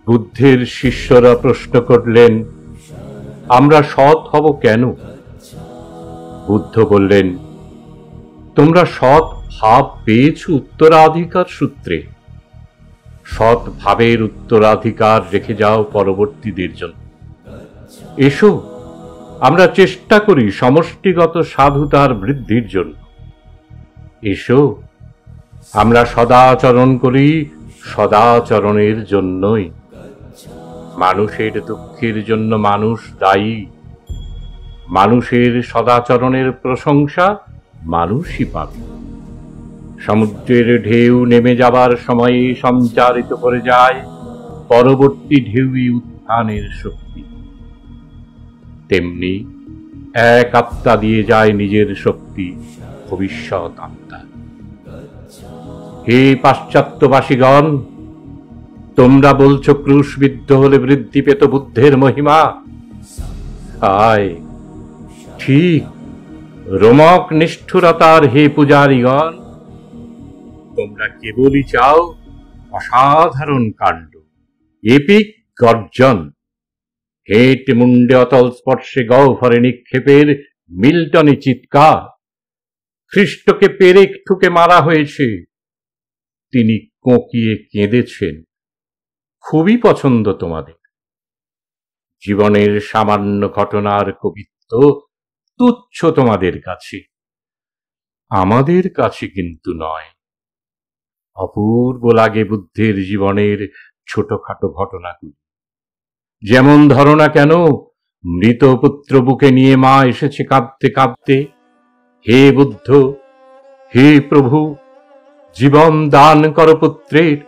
বুদ্ধের শিষ্যরা প্রশ্ন করলেন, আমরা সৎ হব কেন? বুদ্ধ বললেন, তোমরা সৎ ভাব পেয়েছ উত্তরাধিকার সূত্রে। সৎ ভাবের উত্তরাধিকার রেখে যাও পরবর্তীদের জন্য। এসো, আমরা চেষ্টা করি সমষ্টিগত সাধুতার বৃদ্ধির জন্য। এসো, আমরা সদাচরণ করি সদাচরণের জন্যই। মানুষের দুঃখের জন্য মানুষ দায়ী। মানুষের সদাচরণের প্রশংসা মানুষই পাবে। সমুদ্রের ঢেউ নেমে যাবার সময়ে সঞ্চারিত করে যায় পরবর্তী ঢেউই উত্থানের শক্তি। তেমনি এক আত্মা দিয়ে যায় নিজের শক্তি ভবিষ্যৎ আত্মা। হে পাশ্চাত্যবাসীগণ, তোমরা বলছো ক্রুশবিদ্ধ হলে বৃদ্ধি পেত বুদ্ধের মহিমা। আয়, ঠিক রোমক নিষ্ঠুরতার হে পূজারীগণ, তোমরা কেবলই চাও অসাধারণ কাণ্ড, এপিক গর্জন, হেঁট মুন্ডে অতল স্পর্শে গহ্বরে নিক্ষেপের মিল্টনি চিৎকার। খ্রিস্টকে পেরেক ঠুকে মারা হয়েছে, তিনি কোঁকিয়ে কেঁদেছেন। খুবই পছন্দ তোমাদের। জীবনের সামান্য ঘটনার কবিত্ব তুচ্ছ তোমাদের কাছে, আমাদের কাছে কিন্তু নয়। অপূর্ব লাগে বুদ্ধের জীবনের ছোটখাটো ঘটনাগুলি। যেমন ধরো না কেন, মৃত পুত্র বুকে নিয়ে মা এসেছে কাঁদতে কাঁদতে, হে বুদ্ধ, হে প্রভু, জীবন দান কর পুত্রের,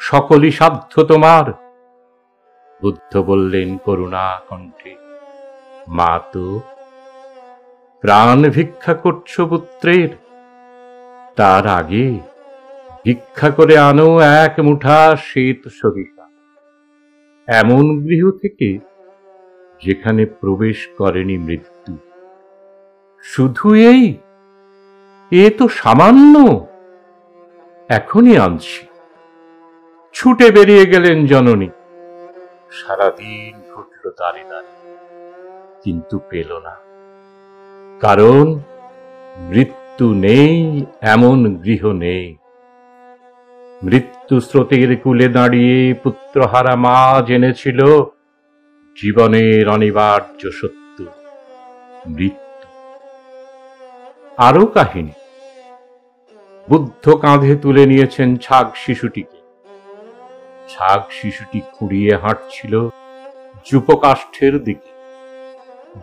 সকলই সাধ্য তোমার। বুদ্ধ বললেন করুণা কণ্ঠে, মা তো প্রাণ ভিক্ষা করছ পুত্রের, তার আগে ভিক্ষা করে আনো এক মুঠা শ্বেত সরিষা, এমন গৃহ থেকে যেখানে প্রবেশ করেনি মৃত্যু। শুধু এই, এ তো সামান্য, এখনই আনছি। ছুটে বেরিয়ে গেলেন জননী। সারাদিন ঘুরল দাঁড়ে দাঁড়ে, কিন্তু পেল না। কারণ মৃত্যু নেই এমন গৃহ নেই। মৃত্যু স্রোতের কূলে দাঁড়িয়ে পুত্রহারা মা জেনেছিল জীবনের অনিবার্য সত্য, মৃত্যু। আরো কাহিনী। বুদ্ধ কাঁধে তুলে নিয়েছেন ছাগ শিশুটিকে। ছাগ শিশুটি খুঁড়িয়ে হাঁটছিল যূপকাষ্ঠের দিকে,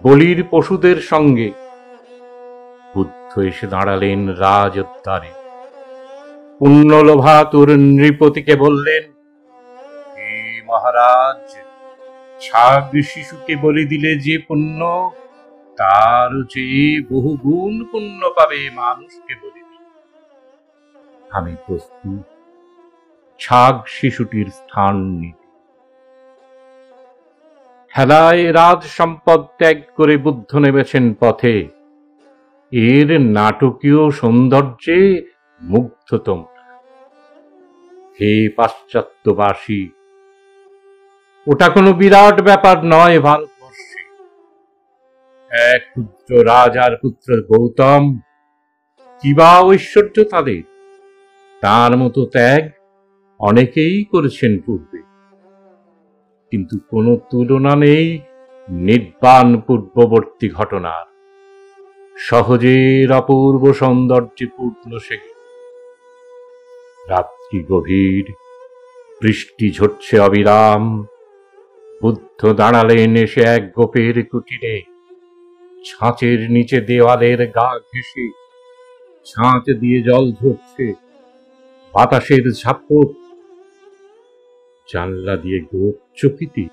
বলির পশুদের সঙ্গে। বুদ্ধ এসে দাঁড়ালেন রাজোদ্যারে। পুণ্যলোভাতুর নৃপতিকে বললেন, হে মহারাজ, ছাগ শিশুকে বলি দিলে যে পুণ্য, তার চেয়ে বহুগুণ পুণ্য পাবে মানুষকে বলি দিলে। আমি প্রস্তুত ছাগ শিশুটির স্থান নিতে। হেলায় রাজ সম্পদ ত্যাগ করে বুদ্ধ নেমেছেন পথে। এর নাটকীয় সৌন্দর্যে মুগ্ধ তোমরা। হে পাশ্চাত্যবাসী, ওটা কোনো বিরাট ব্যাপার নয়। ভারতবর্ষে এক ক্ষুদ্র রাজার পুত্র গৌতম, কিবা ঐশ্বর্য তাদের, তার মতো ত্যাগ অনেকেই করেছেন পূর্বে, কিন্তু কোনো তুলনা নেই নির্বাণ পূর্ববর্তী ঘটনার। সহজের অপূর্ব সৌন্দর্যে পূর্ণ সেগুলো। রাত্রি গভীর, বৃষ্টি ঝরছে অবিরাম। বুদ্ধ দাঁড়ালেন এসে এক গোপের কুটিরে। ছাঁচের নিচে দেওয়ালের গা ঘেঁষে ছাঁচ দিয়ে জল ঝরছে। বাতাসের ঝাপট, জানলা দিয়ে গোপ চকিতে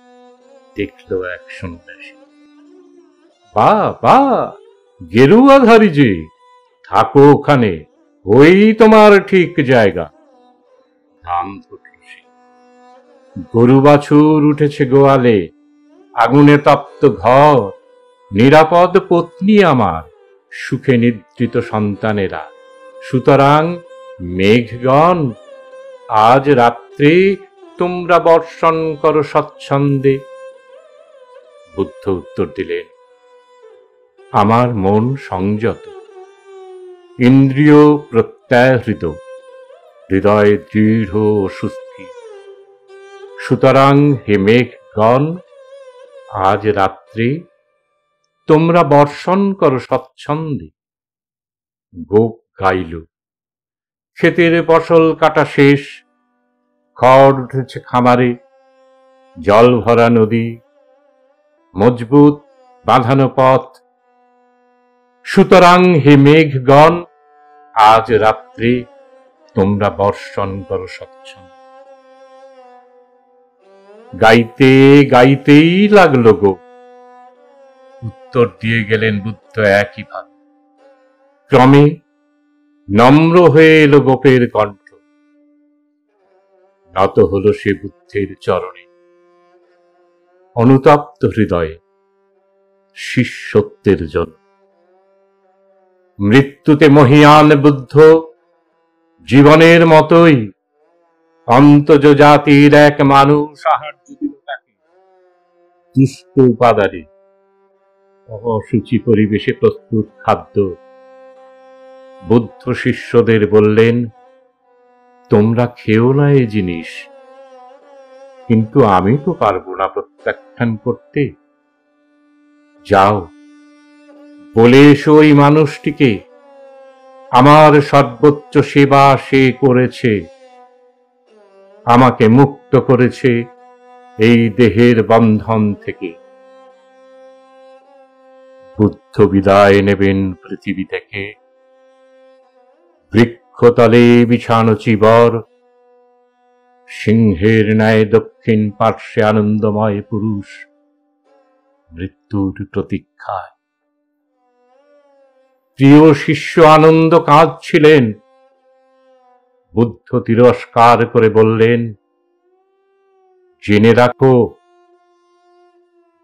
দেখল এক সন্ন্যাসী। বা বা, গেরুয়াধারী যে, থাকো ওখানে, ওই তোমার ঠিক জায়গা। ধান ধরল সে। গরু বাছুর উঠেছে গোয়ালে, আগুনে তপ্ত ঘর, নিরাপদ পত্নী আমার, সুখে নিদ্রিত সন্তানেরা। সুতরাং মেঘগণ, আজ রাত্রে তোমরা বর্ষণ করো স্বচ্ছন্দে। বুদ্ধ উত্তর দিলেন, আমার মন সংযত, ইন্দ্রিয় প্রত্যয়হৃত, হৃদয় দৃঢ় ও সুস্থির। সুতরাং হে মেঘগণ, আজ রাত্রে তোমরা বর্ষণ করো স্বচ্ছন্দে। গোপ গাইল, ক্ষেতের ফসল কাটা শেষ, খড় উঠেছে খামারে, জল ভরা নদী, মজবুত বাঁধানো পথ। সুতরাং হে মেঘগণ, আজ রাত্রে তোমরা বর্ষণ করো স্বচ্ছন্দে। গাইতে গাইতেই লাগলো গো। উত্তর দিয়ে গেলেন বুদ্ধ একইভাবে। ক্রমে নম্র হয়ে এলো গোপের কণ্ঠ। নত হলো সে বুদ্ধের চরণে, অনুতপ্ত হৃদয়ে, শিষ্যত্বের জন্য। মৃত্যুতে মহীয়ান বুদ্ধ জীবনের মতোই অন্তজ জাতির এক মানুষ সাহায্য দিল তাকে। দুষ্ট উপাদানে, অশুচি পরিবেশে প্রস্তুত খাদ্য। বুদ্ধ শিষ্যদের বললেন, তোমরা খেও না এই জিনিস, কিন্তু আমি তো পারবো না প্রত্যাখ্যান করতে। যাও, বলে এসো ওই মানুষটিকে, আমার সর্বোচ্চ সেবা সে করেছে, আমাকে মুক্ত করেছে এই দেহের বন্ধন থেকে। বুদ্ধ বিদায় নেবেন পৃথিবী থেকে। বৃক্ষতলে বিছানো চিবর, সিংহের ন্যায় দক্ষিণ পার্শ্বে আনন্দময় পুরুষ মৃত্যুর প্রতীক্ষায়। প্রিয় শিষ্য আনন্দ কাঁদছিলেন। বুদ্ধ তিরস্কার করে বললেন, জেনে রাখো,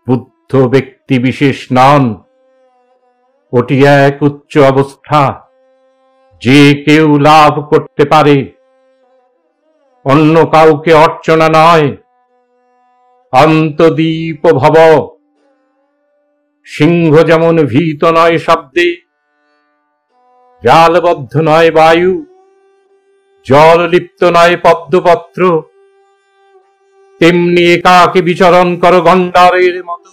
বুদ্ধ ব্যক্তি বিশেষ নন, ওটি এক উচ্চ অবস্থা যে কেউ লাভ করতে পারে, অন্য কাউকে অর্চনা নয়। অন্তদীপ ভব। সিংহ যেমন ভীত নয় শব্দে, জালবদ্ধ নয় বায়ু, জল লিপ্ত নয় পদ্মপত্র, তেমনি একাকী বিচরণ করো গন্ডারের মতো।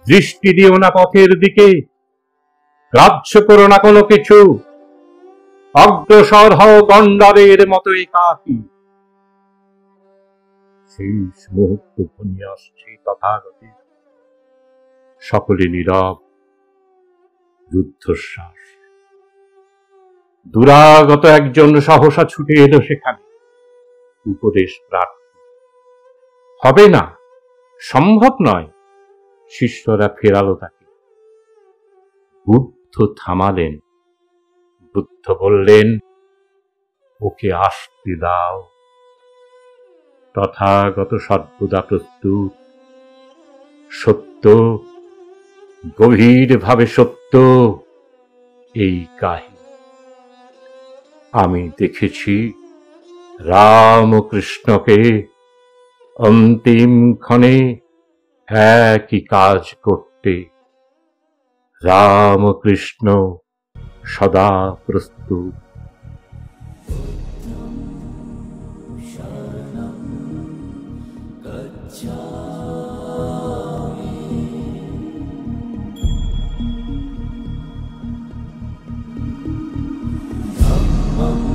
দৃষ্টি দিও না পথের দিকে, গ্রাহ্য করো না কোনো কিছু, অগ্রসর হও গন্ডারের মতো একাকী। শেষ মুহূর্ত ঘনিয়ে আসছে তথাগতে। সকলে নীরব, রুদ্ধশ্বাস। দুরাগত একজন সহসা ছুটে এলো সেখানে, উপদেশ প্রার্থী। হবে না, সম্ভব নয়। শিষ্যরা ফেরালো তাকে। বুদ্ধ থামালেন। বুদ্ধ বললেন, ওকে আসতে দাও। তথাগত সর্বদা প্রস্তুত। সত্য, গভীরভাবে সত্য এই কাহিনী। আমি দেখেছি রামকৃষ্ণকে অন্তিম ক্ষণে একই কাজ করতে। রামকৃষ্ণ সদা প্রস্তুত। Om